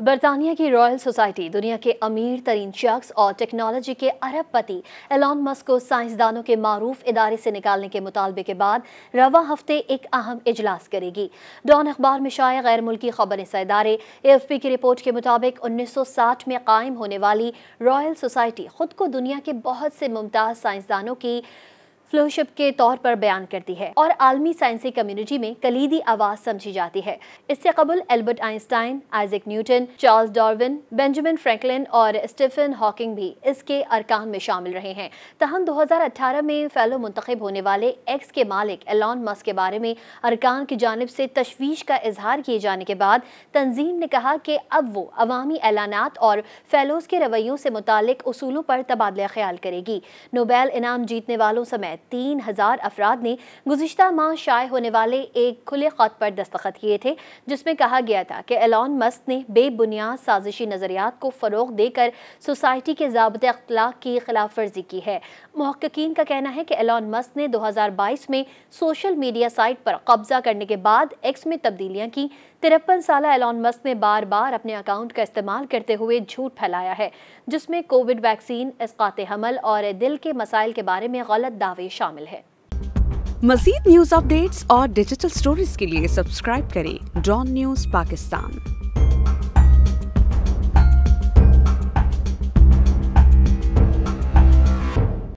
बरतानिया की royal society दुनिया के अमीर तरीन शख्स और टेक्नोलॉजी के अरबपति एलॉन मस्क को साइंसदानों के मारूफ इदारे से निकालने के मुतालबे के बाद रवा हफ्ते एक अहम इजलास करेगी। डॉन अखबार में शाया गैर मुल्की खबरसां इदारे AFP की रिपोर्ट के मुताबिक 1960 में कायम होने वाली रॉयल सोसाइटी खुद को दुनिया के बहुत से मुमताज साइंसदानों की फ्लोशिप के तौर पर बयान करती है और आलमी साइंसी कम्युनिटी में कलीदी आवाज समझी जाती है। इससे कबल Albert Einstein, Isaac Newton, Charles Darwin, Benjamin Franklin और स्टीफन हॉकिंग भी इसके अरकान में शामिल रहे हैं। तहम 2018 में फेलो मुंतखब होने वाले एक्स के मालिक एलॉन मस्क के बारे में अरकान की जानिब से तशवीश का इजहार किए जाने के बाद तंजीम ने कहा कि अब वो अवामी ऐलानात और फेलोज के रवैयों से मुतालिक उसूलों पर तबादला ख्याल करेगी। नोबेल इनाम जीतने वालों समेत 3000 अफराद ने गुज़िश्ता माह शाये होने वाले एक खुले खत पर दस्तखत किए थे, जिसमें कहा गया था कि एलॉन मस्क ने बेबुनियाद साजिशी नजरियात को फरोग देकर सोसाइटी के ज़ाब्ते अख्लाक की खिलाफ वर्जी की है। मुहक्किकीन का कहना है कि एलॉन मस्क ने 2022 में सोशल मीडिया साइट पर कब्जा करने के बाद एक्स में तब्दीलियां की। 53 साला एलॉन मस्क ने बार बार अपने अकाउंट का इस्तेमाल करते हुए झूठ फैलाया है, जिसमें कोविड वैक्सीन, इसकाते हमल और दिल के मसाइल के बारे में गलत दावे शामिल है। मज़ीद न्यूज़ अपडेट्स और डिजिटल स्टोरीज के लिए सब्सक्राइब करें डॉन न्यूज़ पाकिस्तान।